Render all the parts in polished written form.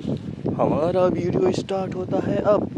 हमारा video start होता है अब।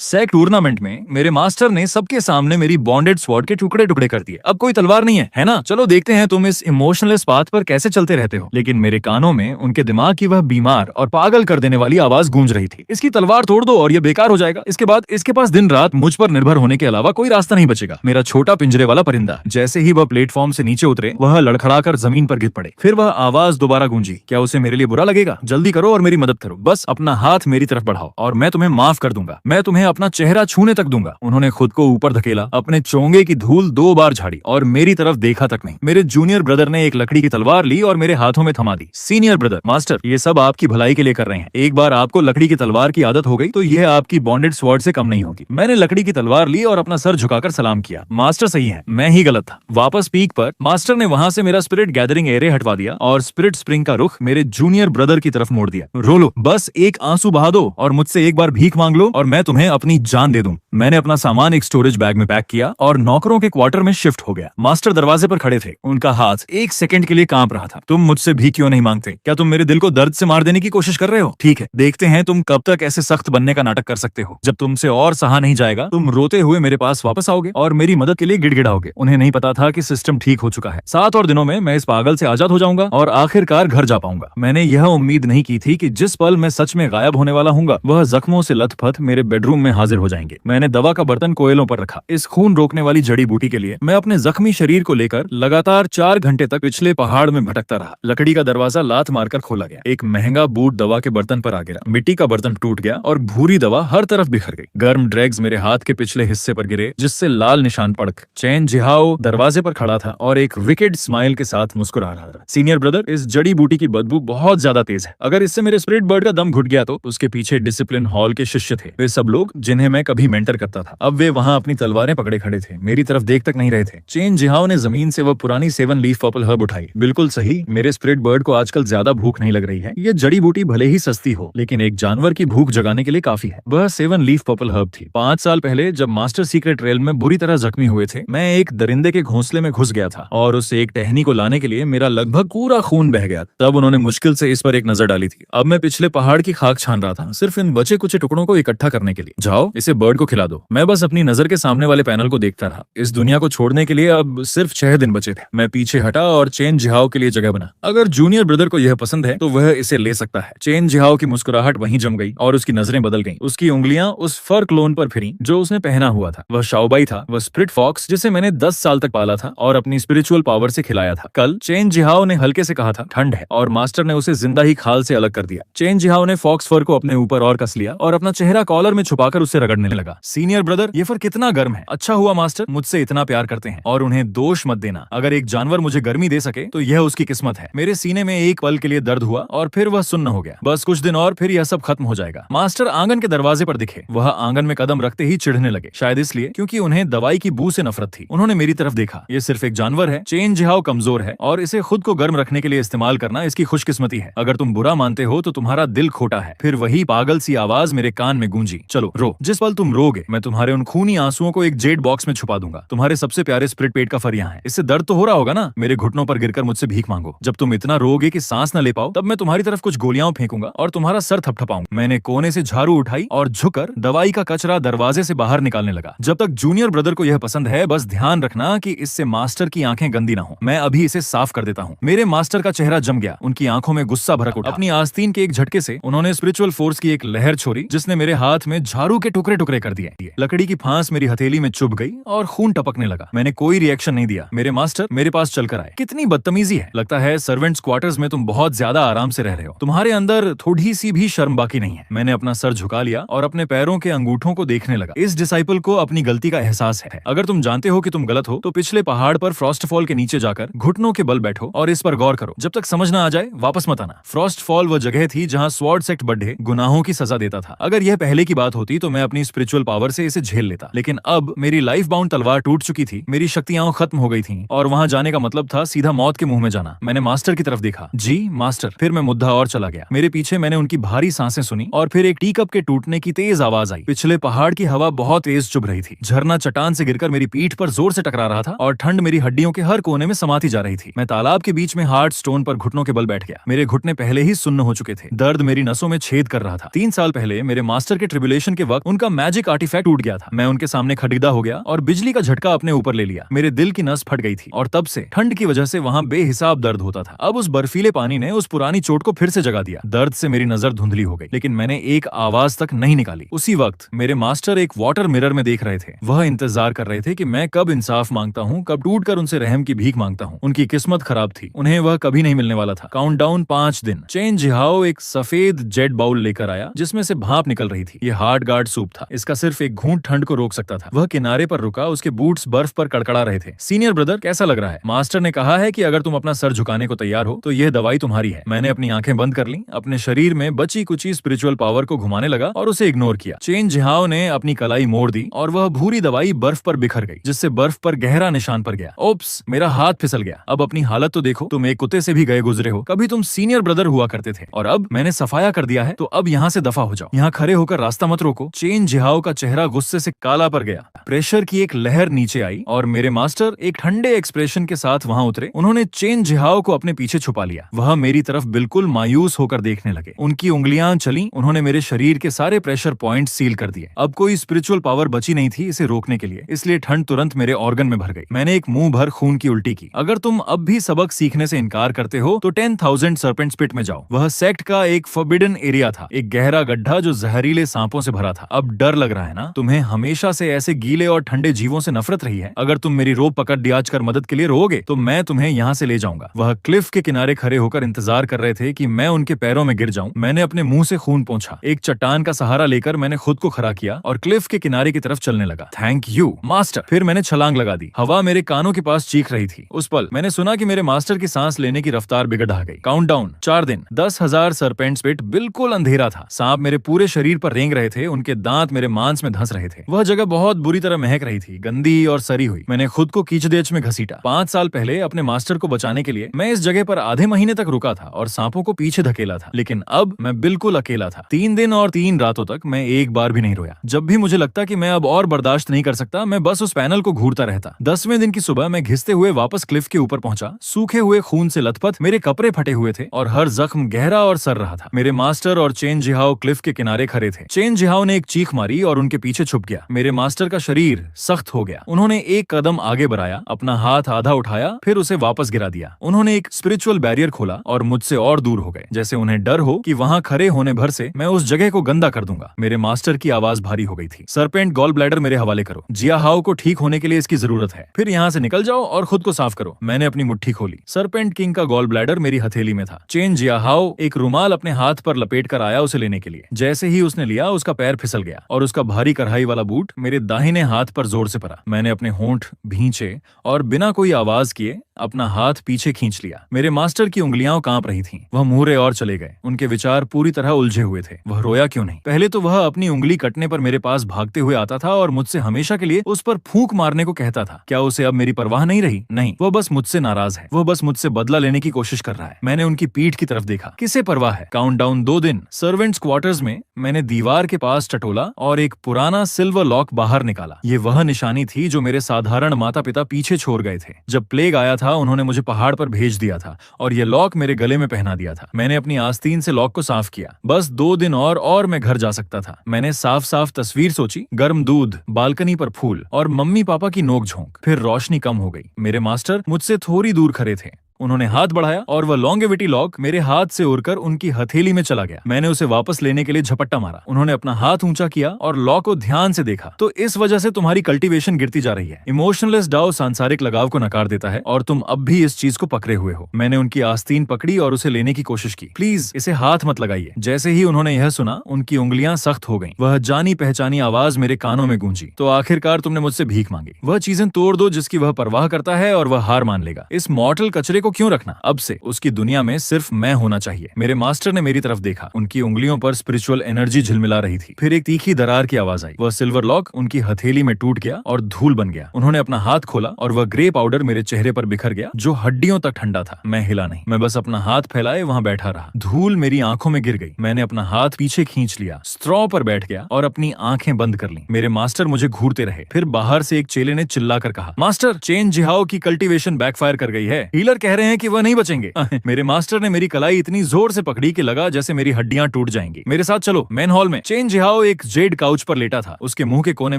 सैक टूर्नामेंट में मेरे मास्टर ने सबके सामने मेरी बॉन्डेड स्वॉर्ड के टुकड़े टुकड़े कर दिए। अब कोई तलवार नहीं है ना? चलो देखते हैं तुम इस इमोशनलेस पाथ पर कैसे चलते रहते हो। लेकिन मेरे कानों में उनके दिमाग की वह बीमार और पागल कर देने वाली आवाज गूंज रही थी। इसकी तलवार तोड़ दो और ये बेकार हो जाएगा। इसके बाद इसके पास दिन रात मुझ पर निर्भर होने के अलावा कोई रास्ता नहीं बचेगा। मेरा छोटा पिंजरे वाला परिंदा जैसे ही वह प्लेटफॉर्म से नीचे उतरे, वह लड़खड़ाकर जमीन पर गिर पड़े। फिर वह आवाज दोबारा गूंजी, क्या उसे मेरे लिए बुरा लगेगा? जल्दी करो और मेरी मदद करो। बस अपना हाथ मेरी तरफ बढ़ाओ और मैं तुम्हें माफ कर दूंगा। मैं तुम्हें अपना चेहरा छूने तक दूंगा। उन्होंने खुद को ऊपर धकेला, अपने चोंगे की धूल 2 बार झाड़ी और मेरी तरफ देखा तक नहीं। मेरे जूनियर ब्रदर ने एक लकड़ी की तलवार ली और मेरे हाथों में थमा दी। सीनियर ब्रदर, मास्टर, ये सब आपकी भलाई के लिए कर रहे हैं। एक बार आपको लकड़ी की तलवार की आदत हो गई तो यह आपकी बॉन्डेड स्वॉर्ड से कम नहीं होगी। मैंने लकड़ी की तलवार ली और अपना सर झुकाकर सलाम किया। मास्टर सही है, मैं ही गलत था। वापस पीक पर मास्टर ने वहां से मेरा स्पिरिट गैदरिंग एरे हटवा दिया और स्पिरिट स्प्रिंग का रुख मेरे जूनियर ब्रदर की तरफ मोड़ दिया। रो लो, बस एक आंसू बहा दो और मुझसे एक बार भीख मांग लो और मैं तुम्हें अपनी जान दे दूं। मैंने अपना सामान एक स्टोरेज बैग में पैक किया और नौकरों के क्वार्टर में शिफ्ट हो गया। मास्टर दरवाजे पर खड़े थे, उनका हाथ एक सेकंड के लिए कांप रहा था। तुम मुझसे भी क्यों नहीं मांगते? क्या तुम मेरे दिल को दर्द से मार देने की कोशिश कर रहे हो? ठीक है, देखते हैं तुम कब तक ऐसे सख्त बनने का नाटक कर सकते हो। जब तुमसे और सहा नहीं जाएगा, तुम रोते हुए मेरे पास वापस आओगे और मेरी मदद के लिए गिड़गिड़ाओगे। उन्हें नहीं पता था कि सिस्टम ठीक हो चुका है। 7 और दिनों में मैं इस पागल से आजाद हो जाऊंगा और आखिरकार घर जा पाऊंगा। मैंने यह उम्मीद नहीं की थी कि जिस पल मैं सच में गायब होने वाला हूँ, वह जख्मों से लथपथ मेरे बेडरूम में हाजिर हो जाएंगे। मैंने दवा का बर्तन कोयलों पर रखा। इस खून रोकने वाली जड़ी बूटी के लिए मैं अपने जख्मी शरीर को लेकर लगातार 4 घंटे तक पिछले पहाड़ में भटकता रहा। लकड़ी का दरवाजा लात मारकर खोला गया। एक महंगा बूट दवा के बर्तन पर आ गिरा। मिट्टी का बर्तन टूट गया और भूरी दवा हर तरफ बिखर गई। गर्म ड्रैग्स मेरे हाथ के पिछले हिस्से पर गिरे, जिससे लाल निशान पड़ गए। चैन जिहाओ दरवाजे पर खड़ा था और एक विकेड स्माइल के साथ मुस्कुरा रहा था। सीनियर ब्रदर, इस जड़ी बूटी की बदबू बहुत ज्यादा तेज है। अगर इससे मेरे स्पिरिट बर्ड का दम घुट गया तो उसके पीछे डिसिप्लिन हॉल के शिष्य थे, वे सब लोग जिन्हें मैं कभी मेंटर करता था। अब वे वहां अपनी तलवारें पकड़े खड़े थे, मेरी तरफ देख तक नहीं रहे थे। चेन जिहाओ ने जमीन से वह पुरानी 7 लीफ पर्पल हर्ब उठाई। बिल्कुल सही, मेरे स्पिरिट बर्ड को आजकल ज्यादा भूख नहीं लग रही है। ये जड़ी बूटी भले ही सस्ती हो, लेकिन एक जानवर की भूख जगाने के लिए काफी है। वह 7 लीफ पर्पल हर्ब थी। 5 साल पहले जब मास्टर सीक्रेट रेल में बुरी तरह जख्मी हुए थे, मैं एक दरिंदे के घोंसले में घुस गया था और उस एक टहनी को लाने के लिए मेरा लगभग पूरा खून बह गया। तब उन्होंने मुश्किल से इस पर एक नजर डाली थी। अब मैं पिछले पहाड़ की खाक छान रहा था, सिर्फ इन बचे कुछ टुकड़ों को इकट्ठा करने के लिए। जाओ, इसे बर्ड को खिला दो। मैं बस अपनी नजर के सामने वाले पैनल को देखता रहा। इस दुनिया को छोड़ने के लिए अब सिर्फ 6 दिन बचे थे। मैं पीछे हटा और चेन जिहाओ के लिए जगह बना। अगर जूनियर ब्रदर को यह पसंद है तो वह इसे ले सकता है। चेन जिहाओ की मुस्कुराहट वहीं जम गई और उसकी नजरें बदल गईं। उसकी उंगलियां उस फर क्लोन पर फिरी जो उसने पहना हुआ था। वह शाओबाई था, वह स्प्रिट फॉक्स जिसे मैंने 10 साल तक पाला था और अपनी स्पिरिचुअल पावर से खिलाया था। कल चेन जिहाओ ने हल्के से कहा था ठंड है, और मास्टर ने उसे जिंदा ही खाल से अलग कर दिया। चेन जिहाओ ने फॉक्स फर को अपने ऊपर और कस लिया और अपना चेहरा कॉलर में छुपाकर उसे रगड़ने लगा। सीनियर ब्रदर, ये फर कितना गर्म है। अच्छा हुआ मास्टर मुझसे इतना प्यार करते हैं, और उन्हें दोष मत देना। अगर एक जानवर मुझे गर्मी दे सके तो यह उसकी किस्मत है। मेरे सीने में एक पल के लिए दर्द हुआ और फिर वह सुन्न हो गया। बस कुछ दिन और फिर यह सब खत्म हो जाएगा। मास्टर आंगन के दरवाजे पर दिखे। वह आंगन में कदम रखते ही चिढ़ने लगे, शायद इसलिए क्योंकि उन्हें दवाई की बू से नफरत थी। उन्होंने मेरी तरफ देखा। ये सिर्फ एक जानवर है। चेन जिहाओ कमजोर है और इसे खुद को गर्म रखने के लिए इस्तेमाल करना इसकी खुशकिस्मती है। अगर तुम बुरा मानते हो तो तुम्हारा दिल खोटा है। फिर वही पागल सी आवाज मेरे कान में गूंजी, चलो रो। जिस पल तुम रोगे मैं तुम्हारे उन खूनी आंसुओं को एक जेड बॉक्स में छुपा दूंगा। तुम्हारे सबसे प्यारे स्प्रिट पेट का फर यहाँ है। इससे दर्द तो हो रहा होगा ना? मेरे घुटनों पर गिरकर मुझसे भीख मांगो। जब तुम इतना रोगे कि सांस न ले पाओ, तब मैं तुम्हारी तरफ कुछ गोलियां फेंकूंगा और तुम्हारा सर थपथपाऊंगा। मैंने कोने से झाड़ू उठाई और झुककर दवाई का कचरा दरवाजे से बाहर निकालने लगा। जब तक जूनियर ब्रदर को यह पसंद है, बस ध्यान रखना कि इससे मास्टर की आंखें गंदी ना हो। मैं अभी इसे साफ कर देता हूँ। मेरे मास्टर का चेहरा जम गया, उनकी आंखों में गुस्सा भड़क उठा। अपनी आस्तीन के एक झटके से उन्होंने स्पिरिचुअल फोर्स की एक लहर छोड़ी, जिसने मेरे हाथ में झाड़ू के टुकड़े टुकड़े कर दिए। लकड़ी की फांस मेरी हथेली में चुभ गई और खून टपकने लगा। मैंने कोई रिएक्शन नहीं दिया। मेरे मास्टर मेरे पास चलकर आए। कितनी बदतमीजी है। लगता है सर्वेंट्स क्वार्टर्स में तुम बहुत ज्यादा आराम से रह रहे हो। तुम्हारे अंदर थोड़ी सी भी शर्म बाकी नहीं है। मैंने अपना सर झुका लिया और अपने पैरों के अंगूठों को देखने लगा। इस डिसाइपल को अपनी गलती का एहसास है। अगर तुम जानते हो कि तुम गलत हो तो पिछले पहाड़ पर फ्रॉस्ट फॉल के नीचे जाकर घुटनों के बल बैठो और इस पर गौर करो। जब तक समझ ना आ जाए वापस मत आना। फ्रॉस्ट फॉल वह जगह थी जहाँ स्वॉर्ड सेक्ट बड्ढे गुनाहों की सजा देता था। अगर यह पहले की बात होती तो मैं अपनी स्पिरिचुअल पावर से इसे झेल लेता, लेकिन अब मेरी लाइफ बाउंड तलवार टूट चुकी थी, मेरी शक्तियां खत्म हो गई थीं और वहां जाने का मतलब था सीधा मौत के मुंह में जाना। मैंने मास्टर की तरफ देखा। जी मास्टर। फिर मैं मुद्दा और चला गया। मेरे पीछे मैंने उनकी भारी सांसें सुनी और फिर एक टी कप के टूटने की तेज आवाज आई। पिछले पहाड़ की हवा बहुत तेज चुभ रही थी। झरना चट्टान से गिरकर मेरी पीठ पर जोर से टकरा रहा था और ठंड मेरी हड्डियों के हर कोने में समाती जा रही थी। मैं तालाब के बीच में हार्ड स्टोन पर घुटनों के बल बैठ गया। मेरे घुटने पहले ही सुन्न हो चुके थे। दर्द मेरी नसों में छेद कर रहा था। 3 साल पहले मेरे मास्टर के ट्रिब्यूलेशन के वक्त उनका मैजिक आर्टिफैक्ट टूट गया था। मैं उनके सामने खड़ीदा हो गया और बिजली का झटका अपने ऊपर ले लिया। मेरे दिल की नस फट गई थी और तब से ठंड की वजह से वहां बेहिसाब दर्द होता था। अब उस बर्फीले पानी ने उस पुरानी चोट को फिर से जगा दिया। दर्द से मेरी नजर धुंधली हो गई, लेकिन मैंने एक आवाज तक नहीं निकाली। उसी वक्त मेरे मास्टर एक वाटर मिरर में देख रहे थे। वह इंतजार कर रहे थे कि मैं कब इंसाफ मांगता हूँ, कब टूटकर उनसे रहम की भीख मांगता हूँ। उनकी किस्मत खराब थी, उन्हें वह कभी नहीं मिलने वाला था। काउंटडाउन 5 दिन। चेन जिहाओ एक सफेद जेट बाउल लेकर आया जिसमें से भाप निकल रही थी। यह हार्ड गार्ड सूप था। इसका सिर्फ एक घूंट ठंड को रोक सकता था। वह किनारे पर रुका, उसके बूट्स बर्फ पर कड़कड़ा रहे थे। सीनियर ब्रदर, कैसा लग रहा है? मास्टर ने कहा है कि अगर तुम अपना सर झुकाने को तैयार हो तो यह दवाई तुम्हारी है। मैंने अपनी आंखें बंद कर ली, अपने शरीर में बची कुची स्पिरिचुअल पावर को घुमाने लगा और उसे इग्नोर किया। चेन जिहाओ ने अपनी कलाई मोड़ दी और वह भूरी दवाई बर्फ पर बिखर गई, जिससे बर्फ पर गहरा निशान पड़ गया। ओप्स, मेरा हाथ फिसल गया। अब अपनी हालत तो देखो, तुम एक कुत्ते से भी गए गुजरे हो। कभी तुम सीनियर ब्रदर हुआ करते थे और अब मैंने सफाया कर दिया है, तो अब यहाँ से दफा हो जाओ। यहाँ खड़े होकर रास्ता मत रोको। चेन जिहाओ का चेहरा गुस्से से काला पड़ गया। प्रेशर की एक लहर नीचे आई और मेरे मास्टर एक ठंडे एक्सप्रेशन के साथ वहां उतरे। उन्होंने चेन जिहाओ को अपने पीछे छुपा लिया। वह मेरी तरफ बिल्कुल मायूस होकर देखने लगे। उनकी उंगलियां चली। उन्होंने मेरे शरीर के सारे प्रेशर पॉइंट सील कर दिए। अब कोई स्पिरिचुअल पावर बची नहीं थी इसे रोकने के लिए, इसलिए ठंड तुरंत मेरे ऑर्गन में भर गई। मैंने एक मुंह भर खून की उल्टी की। अगर तुम अब भी सबक सीखने से इनकार करते हो तो 10,000 सर्पेंट्स पिट में जाओ। वह सेक्ट का एक फॉरबिडन एरिया था, एक गहरा गड्ढा जो जहरीले सांपों से भरा था। अब डर लग रहा है ना? तुम्हें हमेशा से ऐसे गीले और ठंडे जीवों से नफरत रही है। अगर तुम मेरी रोप पकड़ दियाज कर मदद के लिए रोओगे तो मैं तुम्हें यहाँ से ले जाऊंगा। वह क्लिफ के किनारे खड़े होकर इंतजार कर रहे थे कि मैं उनके पैरों में गिर जाऊं। मैंने अपने मुंह से खून पोंछा। एक चट्टान का सहारा लेकर मैंने खुद को खड़ा किया और क्लिफ के किनारे की तरफ चलने लगा। Thank you master. फिर मैंने छलांग लगा दी। हवा मेरे कानों के पास चीख रही थी। उस पल मैंने सुना कि मेरे मास्टर की सांस लेने की रफ्तार बिगड़ गई। काउंटडाउन 4 दिन, 10,000 सर्पेंट्स पिट। बिल्कुल अंधेरा था। सांप मेरे पूरे शरीर पर रेंग रहे थे। उनके दांत मेरे मांस में धंस रहे थे। वह जगह बहुत बुरी तरह महक रही थी, गंदी और सरी हुई। मैंने खुद को कीचड़देच में घसीटा। 5 साल पहले अपने मास्टर को बचाने के लिए मैं इस जगह पर आधे महीने तक रुका था और सांपों को पीछे धकेला था, लेकिन अब मैं बिल्कुल अकेला था। 3 दिन और 3 रातों तक मैं एक बार भी नहीं रोया। जब भी मुझे लगता कि मैं अब और बर्दाश्त नहीं कर सकता, मैं बस उस पैनल को घूरता रहता। 10वें दिन की सुबह मैं घिसते हुए वापस क्लिफ के ऊपर पहुंचा। सूखे हुए खून से लथपथ मेरे कपड़े फटे हुए थे और हर जख्म गहरा और सर रहा था। मेरे मास्टर और चेन जिहाओ क्लिफ के किनारे खड़े थे। चेन जिहाओ ने एक चीख मारी और उनके पीछे छुप गया। मेरे मास्टर का शरीर सख्त हो गया। उन्होंने एक कदम आगे बढ़ाया, अपना हाथ आधा उठाया, फिर उसे वापस गिरा दिया। उन्होंने एक स्पिरिचुअल बैरियर खोला और मुझसे और दूर हो गए, जैसे उन्हें डर हो कि वहां खड़े होने भर से मैं उस जगह को गंदा कर दूंगा। मेरे मास्टर की आवाज भारी हो गई थी। सरपेंट गॉल ब्लैडर मेरे हवाले करो। जियाहाओ को ठीक होने के लिए इसकी जरूरत है। फिर यहाँ से निकल जाओ और खुद को साफ करो। मैंने अपनी मुट्ठी खोली। सरपेंट किंग का गॉल ब्लैडर मेरी हथेली में था। चेन जियाहाओ एक रुमाल अपने हाथ पर लपेट कर आया उसे लेने के लिए। जैसे ही उसने लिया, उसका पैर फिसल गया और उसका भारी कढ़ाई वाला बूट मेरे दाहिने हाथ पर जोर से पड़ा। मैंने अपने होंठ भींचे और बिना कोई आवाज किए अपना हाथ पीछे खींच लिया। मेरे मास्टर की उंगलियां कांप रही थीं। वह मुहरे और चले गए। उनके विचार पूरी तरह उलझे हुए थे। वह रोया क्यों नहीं? पहले तो वह अपनी उंगली कटने पर मेरे पास भागते हुए आता था और मुझसे हमेशा के लिए उस पर फूंक मारने को कहता था। क्या उसे अब मेरी परवाह नहीं रही? नहीं, वह बस मुझसे नाराज है। वह बस मुझसे बदला लेने की कोशिश कर रहा है। मैंने उनकी पीठ की तरफ देखा। किसे परवाह है? काउंटडाउन 2 दिन। सर्वेंट्स क्वार्टर्स में मैंने दीवार के पास टटोला और एक पुराना सिल्वर लॉक बाहर निकाला। ये वह निशानी थी जो मेरे साधारण माता पिता पीछे छोड़ गए थे। जब प्लेग आया था, उन्होंने मुझे पहाड़ पर भेज दिया था और यह लॉक मेरे गले में पहना दिया था। मैंने अपनी आस्तीन से लॉक को साफ किया। बस 2 दिन और मैं घर जा सकता था। मैंने साफ साफ तस्वीर सोची, गर्म दूध, बालकनी पर फूल और मम्मी पापा की नोक झोंक। फिर रोशनी कम हो गई। मेरे मास्टर मुझसे थोड़ी दूर खड़े थे। उन्होंने हाथ बढ़ाया और वह लॉन्गेविटी लॉक मेरे हाथ से उड़कर उनकी हथेली में चला गया। मैंने उसे वापस लेने के लिए झपट्टा मारा। उन्होंने अपना हाथ ऊंचा किया और लॉक को ध्यान से देखा। तो इस वजह से तुम्हारी कल्टीवेशन गिरती जा रही है। इमोशनलेस डाओ सांसारिक लगाव को नकार देता है और तुम अब भी इस चीज को पकड़े हुए हो। मैंने उनकी आस्तीन पकड़ी और उसे लेने की कोशिश की। प्लीज इसे हाथ मत लगाइए। जैसे ही उन्होंने यह सुना, उनकी उंगलियां सख्त हो गईं। वह जानी पहचानी आवाज मेरे कानों में गूंजी, तो आखिरकार तुमने मुझसे भीख मांगी। वह चीजें तोड़ दो जिसकी वह परवाह करता है और वह हार मान लेगा। इस मॉर्टल कचरे को को क्यों रखना? अब से उसकी दुनिया में सिर्फ मैं होना चाहिए। मेरे मास्टर ने मेरी तरफ देखा। उनकी उंगलियों पर स्पिरिचुअल एनर्जी झिलमिला रही थी। फिर एक तीखी दरार की आवाज आई। वह सिल्वर लॉक उनकी हथेली में टूट गया और धूल बन गया। उन्होंने अपना हाथ खोला और वह ग्रे पाउडर मेरे चेहरे पर बिखर गया, जो हड्डियों तक ठंडा था। मैं हिला नहीं, मैं बस अपना हाथ फैलाए वहां बैठा रहा। धूल मेरी आंखों में गिर गई। मैंने अपना हाथ पीछे खींच लिया, स्ट्रॉ पर बैठ गया और अपनी आंखें बंद कर ली। मेरे मास्टर मुझे घूरते रहे। फिर बाहर से एक चेले ने चिल्लाकर कहा, मास्टर, चेन जिहाओ की कल्टीवेशन बैकफायर कर गई है। हीलर कह रहे हैं कि वह नहीं बचेंगे। मेरे मास्टर ने मेरी कलाई इतनी जोर से पकड़ी कि लगा जैसे मेरी हड्डियां टूट जाएंगी। मेरे साथ चलो मेन हॉल में। चेन जिहाओ एक जेड काउच पर लेटा था। उसके मुंह के कोने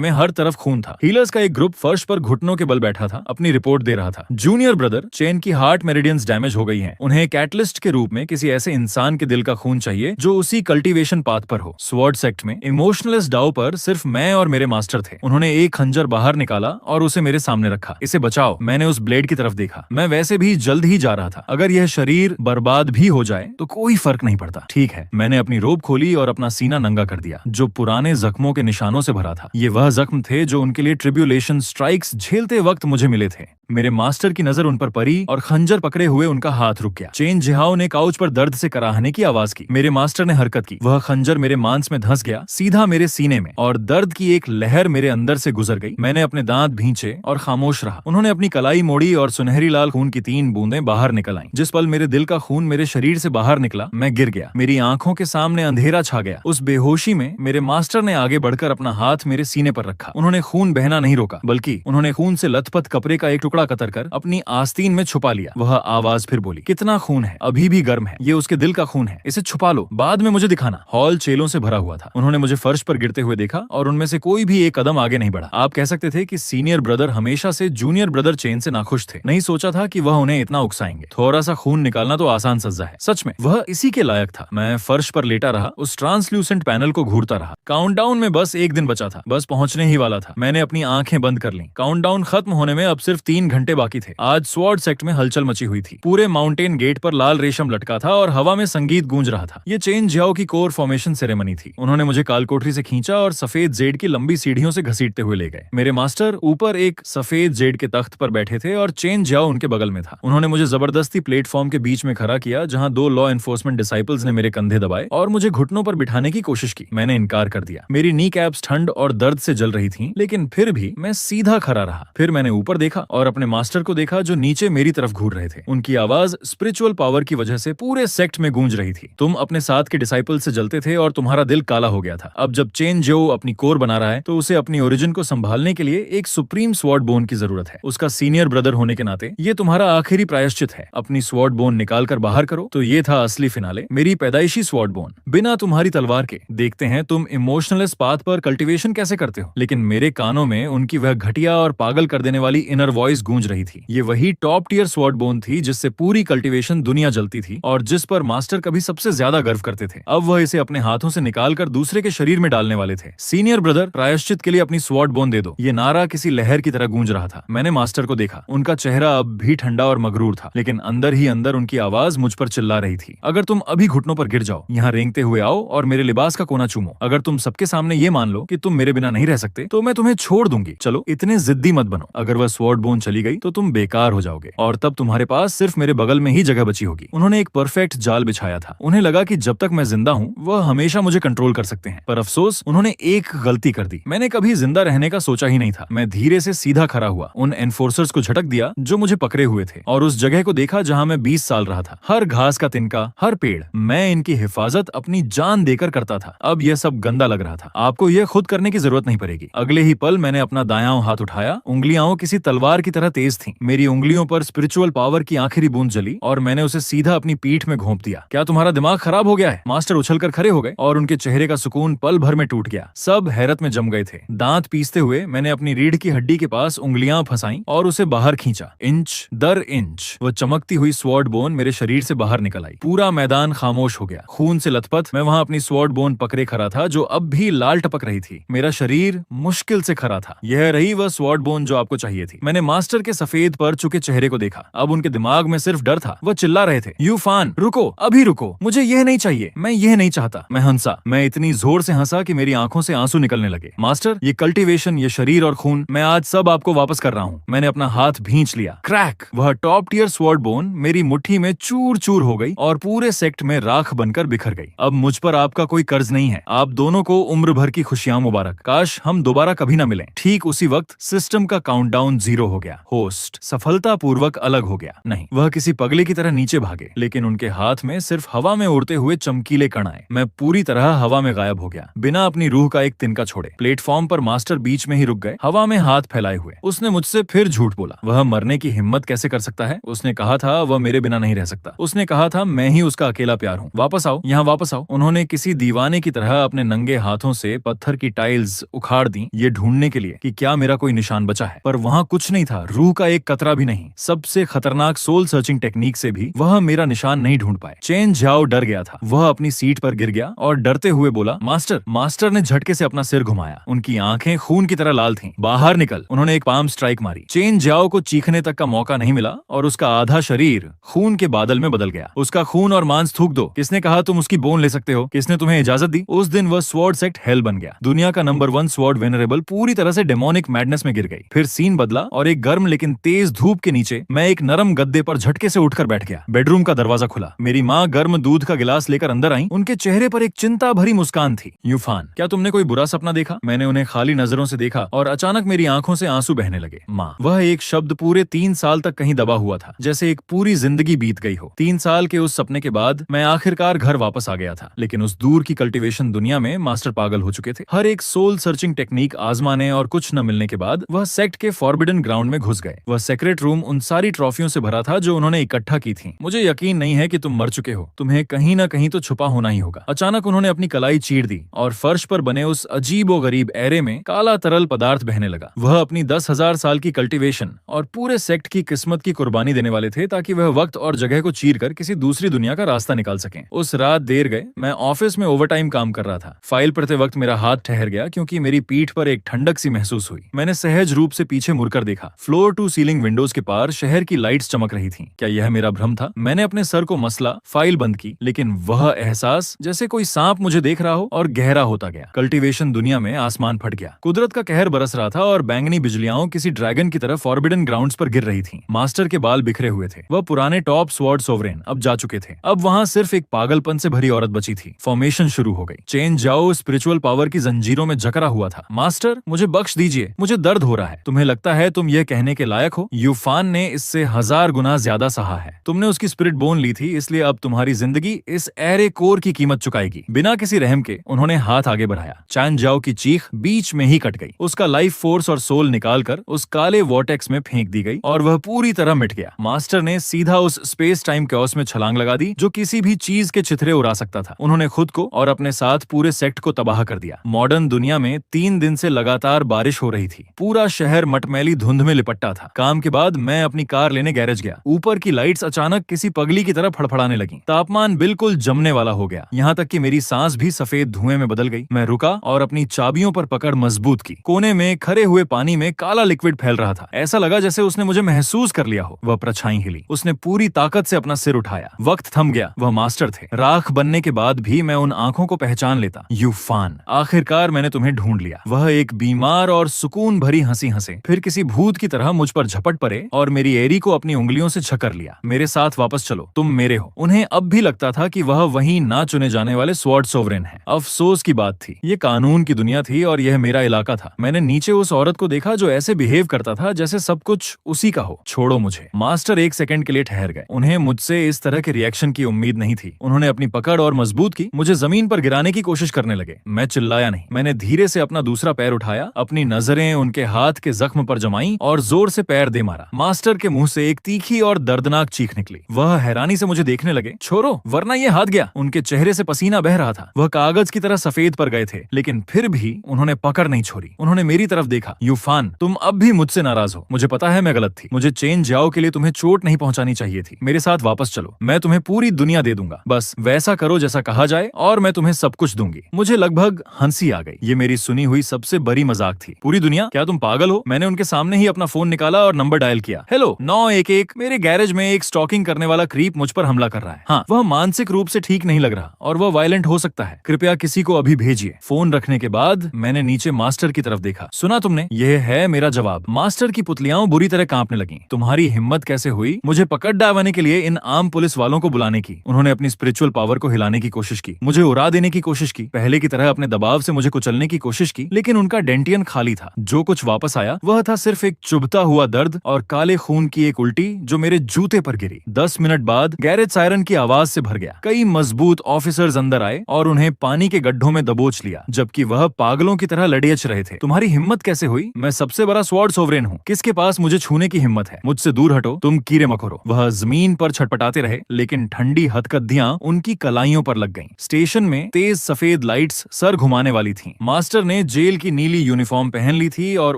में हर तरफ खून था। हीलर्स का एक ग्रुप फर्श पर घुटनों के बल बैठा था, अपनी रिपोर्ट दे रहा था। जूनियर ब्रदर, चेन की हार्ट मेरिडियंस डैमेज हो गई हैं। उन्हें कैटलिस्ट के रूप में किसी ऐसे इंसान के दिल का खून चाहिए जो उसी कल्टीवेशन पाथ पर हो। स्वॉर्ड सेक्ट में इमोशनलेस डाउ पर सिर्फ मैं और मेरे मास्टर थे। उन्होंने एक खंजर बाहर निकाला और उसे मेरे सामने रखा। इसे बचाओ। मैंने उस ब्लेड की तरफ देखा। मैं वैसे भी जल्द ही जा रहा था। अगर यह शरीर बर्बाद भी हो जाए तो कोई फर्क नहीं पड़ता। ठीक है। मैंने अपनी रोब खोली और अपना सीना नंगा कर दिया, जो पुराने जख्मों के निशानों से भरा था। ये वह जख्म थे जो उनके लिए ट्रिब्यूलेशन स्ट्राइक्स झेलते वक्त मुझे मिले थे। मेरे मास्टर की नजर उन पर पड़ी और खंजर पकड़े हुए उनका हाथ रुक गया। चेन जिहाओ ने काउच पर दर्द से कराहने की आवाज की। मेरे मास्टर ने हरकत की। वह खंजर मेरे मांस में धंस गया, सीधा मेरे सीने में, और दर्द की एक लहर मेरे अंदर से गुजर गई। मैंने अपने दांत भींचे और खामोश रहा। उन्होंने अपनी कलाई मोड़ी और सुनहरी लाल खून की 3 बूंदें बाहर निकल आईं। जिस पल मेरे दिल का खून मेरे शरीर से बाहर निकला, मैं गिर गया। मेरी आंखों के सामने अंधेरा छा गया। उस बेहोशी में मेरे मास्टर ने आगे बढ़कर अपना हाथ मेरे सीने पर रखा। उन्होंने खून बहना नहीं रोका, बल्कि उन्होंने खून से लथपथ कपड़े का एक टुकड़ा कतरकर अपनी आस्तीन में छुपा लिया। वह आवाज फिर बोली, कितना खून है, अभी भी गर्म है। ये उसके दिल का खून है, इसे छुपा लो, बाद में मुझे दिखाना। हॉल चेलों से भरा हुआ था। उन्होंने मुझे फर्श पर गिरते हुए देखा और उनमें से कोई भी एक कदम आगे नहीं बढ़ा। आप कह सकते थे कि सीनियर ब्रदर हमेशा से जूनियर ब्रदर चेन से नाखुश थे। नहीं सोचा था कि वह उन्हें इतना उकसाएंगे। थोड़ा सा खून निकालना तो आसान सज्जा है। सच में वह इसी के लायक था। मैं फर्श पर लेटा रहा, उस ट्रांसल्यूसेंट पैनल को घूरता रहा। काउंटडाउन में बस एक दिन बचा था, बस पहुंचने ही वाला था। मैंने अपनी आंखें बंद कर ली। काउंटडाउन खत्म होने में अब सिर्फ 3 घंटे बाकी थे। आज स्वॉर्ड सेक्ट में हलचल मची हुई थी। पूरे माउंटेन गेट पर लाल रेशम लटका था और हवा में संगीत गूंज रहा था। ये चेन जिहाओ की कोर फॉर्मेशन सेरेमनी थी। उन्होंने मुझे कालकोठरी से खींचा और सफेद जेड की लंबी सीढ़ियों से घसीटते हुए ले गए। मेरे मास्टर ऊपर एक सफेद जेड के तख्त पर बैठे थे और चेन जिहाओ उनके बगल में था। उन्होंने मुझे जबरदस्ती प्लेटफॉर्म के बीच में खड़ा किया, जहां 2 लॉ एनफोर्समेंट डिसाइपल्स ने मेरे कंधे दबाए और मुझे घुटनों पर बिठाने की कोशिश की। मैंने इनकार कर दिया। मेरी नी कैप्स ठंड और दर्द से जल रही थी, लेकिन फिर भी मैं सीधा खड़ा रहा। फिर मैंने ऊपर देखा और अपने मास्टर को देखा, जो नीचे मेरी तरफ घूर रहे थे। उनकी आवाज स्पिरिचुअल पावर की वजह से पूरे सेक्ट में गूंज रही थी। तुम अपने साथ के डिसाइपल से जलते थे और तुम्हारा दिल काला हो गया था। अब जब चेन जिहाओ अपनी कोर बना रहा है, तो उसे अपनी ओरिजिन को संभालने के लिए एक सुप्रीम स्वॉर्ड बोन की जरूरत है। उसका सीनियर ब्रदर होने के नाते ये तुम्हारा आखिरी प्रायश्चित है। अपनी स्वॉर्ड बोन निकाल कर बाहर करो। तो ये था असली फिनाले, मेरी पैदाइशी स्वॉर्ड बोन, बिना तुम्हारी तलवार के। देखते हैं तुम इमोशनलेस पाथ पर कल्टीवेशन कैसे करते हो। लेकिन मेरे कानों में उनकी वह घटिया और पागल कर देने वाली इनर वॉइस गूंज रही थी। ये वही टॉप टियर स्वॉर्ड बोन थी जिससे पूरी कल्टीवेशन दुनिया जलती थी और जिस पर मास्टर कभी सबसे ज्यादा गर्व करते थे। अब वह इसे अपने हाथों से निकालकर दूसरे के शरीर में डालने वाले थे। सीनियर ब्रदर, प्रायश्चित के लिए अपनी स्वॉर्ड बोन दे दो। ये नारा किसी लहर की तरह गूंज रहा था। मैंने मास्टर को देखा। उनका चेहरा अब भी ठंडा और मगरूर था, लेकिन अंदर ही अंदर उनकी आवाज मुझ पर चिल्ला रही थी, अगर तुम अभी घुटनों पर गिर जाओ, यहाँ रेंगते हुए आओ और मेरे लिबास का कोना चूमो। अगर तुम सबके सामने ये मान लो कि तुम मेरे बिना नहीं रह सकते, तो मैं तुम्हें छोड़ दूंगी। चलो, इतने जिद्दी मत बनो। अगर वह स्वॉर्ड बोन चली गई तो तुम बेकार हो जाओगे और तब तुम्हारे पास सिर्फ मेरे बगल में ही जगह बची होगी। उन्होंने एक परफेक्ट जाल बिछाया था। उन्हें लगा कि जब तक मैं जिंदा हूँ, वह हमेशा मुझे कंट्रोल कर सकते हैं। पर अफसोस, उन्होंने एक गलती कर दी। मैंने कभी जिंदा रहने का सोचा ही नहीं था। मैं धीरे से सीधा खड़ा हुआ, उन एनफोर्सर्स को झटक दिया जो मुझे पकड़े हुए थे, और उस जगह को देखा जहाँ मैं 20 साल रहा था। हर घास का तिनका, हर पेड़, मैं इनकी हिफाजत अपनी जान देकर करता था। अब यह सब गंदा लग रहा था। आपको यह खुद करने की जरूरत नहीं पड़ेगी। अगले ही पल मैंने अपना दायां हाथ उठाया। उंगलियां किसी तलवार की तरह तेज थीं। मेरी उंगलियों पर स्पिरिचुअल पावर की आखिरी बूंद जली और मैंने उसे सीधा अपनी पीठ में घोंप दिया। क्या तुम्हारा दिमाग खराब हो गया है? मास्टर उछलकर खड़े हो गए और उनके चेहरे का सुकून पल भर में टूट गया। सब हैरत में जम गए थे। दांत पीसते हुए मैंने अपनी रीढ़ की हड्डी के पास उंगलियां फंसाई और उसे बाहर खींचा। इंच दर इंच वह चमकती हुई स्वॉर्ड बोन मेरे शरीर से बाहर निकल आई। पूरा मैदान खामोश हो गया। खून से लथपथ मैं वहां अपनी स्वॉर्ड बोन पकड़े खड़ा था, जो अब भी लाल टपक रही थी। मेरा शरीर मुश्किल से खड़ा था। यह रही वह स्वॉर्ड बोन जो आपको चाहिए थी। मैंने मास्टर के सफेद पर चुके चेहरे को देखा। अब उनके दिमाग में सिर्फ डर था। वह चिल्ला रहे थे, यूफान रुको, अभी रुको, मुझे यह नहीं चाहिए, मैं यह नहीं चाहता। मैं हंसा। मैं इतनी जोर से हंसा कि मेरी आंखों से आंसू निकलने लगे। मास्टर, ये कल्टीवेशन, ये शरीर और खून, मैं आज सब आपको वापस कर रहा हूँ। मैंने अपना हाथ भींच लिया। क्रैक! वह top tier spear sword bone मेरी मुट्ठी में चूर चूर हो गई और पूरे सेक्ट में राख बनकर बिखर गई। अब मुझ पर आपका कोई कर्ज नहीं है। आप दोनों को उम्र भर की खुशियां मुबारक। काश हम दोबारा कभी न मिलें। ठीक उसी वक्त सिस्टम का काउंटडाउन 0 हो गया। होस्ट सफलतापूर्वक अलग हो गया। नहीं, वह किसी पगले की तरह नीचे भागे, लेकिन उनके हाथ में सिर्फ हवा में उड़ते हुए चमकीले कण आए। मैं पूरी तरह हवा में गायब हो गया, बिना अपनी रूह का एक तिनका छोड़े। प्लेटफॉर्म पर मास्टर बीच में ही रुक गए, हवा में हाथ फैलाए हुए। उसने मुझसे फिर झूठ बोला। वह मरने की हिम्मत कैसे कर सकता है? उसने कहा था वह मेरे बिना नहीं रह सकता। उसने कहा था मैं ही उसका अकेला प्यार हूँ। वापस आओ, यहाँ वापस आओ। उन्होंने किसी दीवाने की तरह अपने नंगे हाथों से पत्थर की टाइल्स उखाड़ दी, ये ढूंढने के लिए कि क्या मेरा कोई निशान बचा है। पर वहाँ कुछ नहीं था, रूह का एक कतरा भी नहीं। सबसे खतरनाक सोल सर्चिंग टेक्निक से भी वह मेरा निशान नहीं ढूंढ पाए। चेन झाओ डर गया था। वह अपनी सीट पर गिर गया और डरते हुए बोला, मास्टर। मास्टर ने झटके से अपना सिर घुमाया। उनकी आंखें खून की तरह लाल थीं। बाहर निकल। उन्होंने एक पाम स्ट्राइक मारी। चेन झाओ को चीखने तक का मौका नहीं मिला और उसका आधा शरीर खून के बादल में बदल गया। उसका खून और मांस थूक दो। किसने कहा तुम उसकी बोन ले सकते हो? किसने तुम्हें इजाजत दी? उस दिन वह स्वॉर्ड सेक्ट हेल बन गया। दुनिया का नंबर 1 स्वॉर्ड वेनरेबल पूरी तरह से डेमोनिक मैडनेस में गिर गई। फिर सीन बदला और एक गर्म लेकिन तेज धूप के नीचे मैं एक नरम गद्दे पर झटके से उठकर बैठ गया। बेडरूम का दरवाजा खुला। मेरी माँ गर्म दूध का गिलास लेकर अंदर आई। उनके चेहरे पर एक चिंता भरी मुस्कान थी। यूफान, क्या तुमने कोई बुरा सपना देखा? मैंने उन्हें खाली नजरों से देखा और अचानक मेरी आंखों से आंसू बहने लगे। माँ, वह एक शब्द पूरे 3 साल तक कहीं दबा हुआ था, जैसे एक पूरी जिंदगी बीत गई हो। 3 साल के उस सपने के बाद मैं आखिरकार घर वापस आ गया था, लेकिन उस दूर की कल्टीवेशन दुनिया में मास्टर पागल हो चुके थे। हर एक सोल सर्चिंग टेक्निक आजमाने और कुछ न मिलने के बाद वह सेक्ट के फॉरबिडन ग्राउंड में घुस गए। वह सेक्रेट रूम उन सारी ट्रॉफियों से भरा था जो उन्होंने इकट्ठा की थी। मुझे यकीन नहीं है कि तुम मर चुके हो। तुम्हें कहीं न कहीं तो छुपा होना ही होगा। अचानक उन्होंने अपनी कलाई चीर दी और फर्श पर बने उस अजीबो गरीब एरे में काला तरल पदार्थ बहने लगा। वह अपनी 10,000 साल की कल्टीवेशन और पूरे सेक्ट की किस्मत की कुर्बानी देने वाले थे, ताकि वह वक्त और जगह को चीर कर किसी दूसरी दुनिया का रास्ता निकाल सकें। उस रात देर गए। मैं ऑफिस में ओवरटाइम काम कर रहा था। फाइल पढ़ते वक्त मेरा हाथ ठहर गया क्योंकि मेरी पीठ पर एक ठंडक सी महसूस हुई। मैंने सहज रूप से पीछे मुड़कर देखा। फ्लोर टू सीलिंग विंडोज के पार शहर की लाइट्स चमक रही थीं। क्या यह मेरा भ्रम था? मैंने अपने सर को मसला, फाइल बंद की, लेकिन वह एहसास जैसे कोई सांप मुझे देख रहा हो और गहरा होता गया। कल्टीवेशन दुनिया में आसमान फट गया। कुदरत का कहर बरस रहा था और बैंगनी बिजलियां किसी ड्रैगन की तरह फॉरबिडन ग्राउंड्स पर गिर रही थीं। मास्टर के बाल बिखरे हुए थे। वह पुराने टॉप स्वॉर्ड सोवरेन अब जा चुके थे। अब वहां सिर्फ एक पागलपन से भरी औरत बची थी। फॉर्मेशन शुरू हो गई। चेन जाओ स्पिरिचुअल पावर की जंजीरों में जकड़ा हुआ था। मास्टर, मुझे बख्श दीजिए, मुझे दर्द हो रहा है। तुम्हें लगता है तुम यह कहने के लायक हो? यूफान ने इससे 1000 गुना ज्यादा सहा है। तुमने उसकी स्पिरिट बोन ली थी, इसलिए अब तुम्हारी जिंदगी इस एरे कोर की कीमत चुकाएगी। बिना किसी रहम के उन्होंने हाथ आगे बढ़ाया। चैन जाओ की चीख बीच में ही कट गई। उसका लाइफ फोर्स और सोल निकालकर उस काले वॉर्टेक्स में फेंक दी गई और वह पूरी तरह मिट गया। मास्टर ने सीधा उस स्पेस टाइम कैओस में छलांग लगा दी जो किसी भी चीज के छितरे उड़ा सकता था। उन्होंने खुद को और अपने साथ पूरे सेक्ट को तबाह कर दिया। मॉडर्न दुनिया में 3 दिन से लगातार बारिश हो रही थी। पूरा शहर मटमैली धुंध में लिपटा था। काम के बाद मैं अपनी कार लेने गैरेज गया। ऊपर की लाइट्स अचानक किसी पगली की तरह फड़फड़ाने लगी। तापमान बिल्कुल जमने वाला हो गया, यहाँ तक कि मेरी सांस भी सफेद धुएं में बदल गई। मैं रुका और अपनी चाबियों पर पकड़ मजबूत की। कोने में खरे हुए पानी में काला लिक्विड फैल रहा था। ऐसा लगा जैसे उसने मुझे महसूस कर लिया हो। वह परछाई हिली। उसने पूरी ताकत से अपना सिर उठाया। वक्त थम गया। वह मास्टर थे। राख बनने के बाद भी मैं उन आंखों को पहचान लेता। यूफान, आखिरकार मैंने तुम्हें ढूंढ लिया। वह एक बीमार और सुकून भरी हंसी हंसे, फिर किसी भूत की तरह मुझ पर झपट पड़े और मेरी एरी को अपनी उंगलियों से छकर लिया। मेरे साथ वापस चलो, तुम मेरे हो। उन्हें अब भी लगता था कि वह वही ना चुने जाने वाले स्वॉर्ड सोवरेन है। अफसोस की बात थी, ये कानून की दुनिया थी और यह मेरा इलाका था। मैंने नीचे उस औरत को देखा जो ऐसे बिहेव करता था जैसे सब कुछ उसी का हो। छोड़ो मुझे। मास्टर एक सेकंड के लिए ठहर गए। उन्हें मुझसे इस तरह के रिएक्शन की उम्मीद नहीं थी। उन्होंने अपनी पकड़ और मजबूत की, मुझे जमीन पर गिराने की कोशिश करने लगे। मैं चिल्लाया नहीं। मैंने धीरे से अपना दूसरा पैर उठाया, अपनी नजरें उनके हाथ के जख्म पर जमाई और जोर से पैर दे मारा। मास्टर के मुंह से एक तीखी और दर्दनाक चीख निकली। वह हैरानी से मुझे देखने लगे। छोड़ो, वरना ये हाथ गया। उनके चेहरे से पसीना बह रहा था। वह कागज की तरह सफेद पर गए थे, लेकिन फिर भी उन्होंने पकड़ नहीं छोड़ी। उन्होंने मेरी तरफ देखा। यूफान, तुम अब भी मुझसे नाराज हो। मुझे पता है मैं गलत थी। मुझे चेन जाओ के लिए तुम्हें चोट नहीं पहुंचानी चाहिए थी। मेरे साथ वापस चलो, मैं तुम्हें पूरी दुनिया दे दूंगा। बस वैसा करो जैसा कहा जाए और मैं तुम्हें सब कुछ दूंगी। मुझे लगभग हंसी आ गई। ये मेरी सुनी हुई सबसे बड़ी मजाक थी। पूरी दुनिया? क्या तुम पागल हो? मैंने उनके सामने ही अपना फोन निकाला और नंबर डायल किया। हेलो 911, मेरे गैरेज में एक स्टॉकिंग करने वाला क्रीप मुझ पर हमला कर रहा है। हाँ, वह मानसिक रूप से ठीक नहीं लग रहा और वह वायलेंट हो सकता है। कृपया किसी को अभी भेजिए। फोन रखने के बाद मैंने नीचे मास्टर की तरफ देखा। सुना तुमने? यह है मेरा जवाब। मास्टर की पुतलियां बुरी तरह कांपने लगीं। तुम्हारी हिम्मत हिम्मत कैसे हुई मुझे पकड़ डालने के लिए इन आम पुलिस वालों को बुलाने की। उन्होंने अपनी स्पिरिचुअल पावर को हिलाने की कोशिश की, मुझे उड़ा देने की कोशिश की, पहले की तरह अपने दबाव से मुझे कुचलने की कोशिश की, लेकिन उनका डेंटियन खाली था। जो कुछ वापस आया वह था सिर्फ एक चुभता हुआ दर्द और काले खून की एक उल्टी जो मेरे जूते पर गिरी। 10 मिनट बाद गैरेज सायरन की आवाज से भर गया। कई मजबूत ऑफिसर्स अंदर आए और उन्हें पानी के गड्ढों में दबोच लिया, जबकि वह पागलों की तरह लड़ेच रहे थे। तुम्हारी हिम्मत कैसे हुई? मैं सबसे बड़ा स्वॉर्ड सोवरेन हूँ, किसके पास मुझे छूने की हिम्मत है? मुझसे दूर हटो, तुम कीड़े मकोड़ो। वह जमीन पर छटपटाते रहे, लेकिन ठंडी हथकड़ियां उनकी कलाइयों पर लग गईं। स्टेशन में तेज सफेद लाइट्स सर घुमाने वाली थीं। मास्टर ने जेल की नीली यूनिफॉर्म पहन ली थी और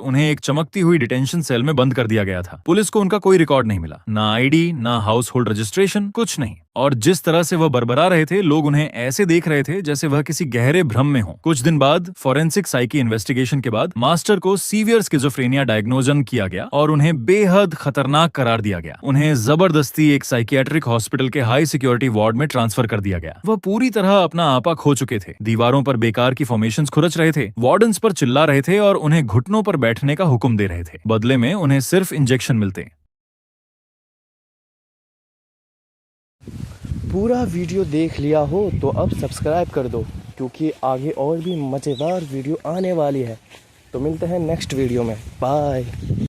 उन्हें एक चमकती हुई डिटेंशन सेल में बंद कर दिया गया था। पुलिस को उनका कोई रिकॉर्ड नहीं मिला, ना आईडी, ना हाउस होल्ड रजिस्ट्रेशन, कुछ नहीं। और जिस तरह से वह बरबरा रहे थे, लोग उन्हें ऐसे देख रहे थे जैसे वह किसी गहरे भ्रम में हो। कुछ दिन बाद फोरेंसिक साइकी इन्वेस्टिगेशन के बाद मास्टर को सीवियर स्किज़ोफ्रेनिया डायग्नोजन किया गया और उन्हें बेहद खतरनाक करार दिया गया। उन्हें जबरदस्ती एक साइकियाट्रिक हॉस्पिटल के हाई सिक्योरिटी वार्ड में ट्रांसफर कर दिया गया। वह पूरी तरह अपना आपा खो चुके थे, दीवारों पर बेकार की फॉर्मेशंस खुरच रहे थे, वार्डन्स पर चिल्ला रहे थे और उन्हें घुटनों पर बैठने का हुक्म दे रहे थे। बदले में उन्हें सिर्फ इंजेक्शन मिलते। पूरा वीडियो देख लिया हो तो अब सब्सक्राइब कर दो, क्योंकि आगे और भी मज़ेदार वीडियो आने वाली है। तो मिलते हैं नेक्स्ट वीडियो में। बाय।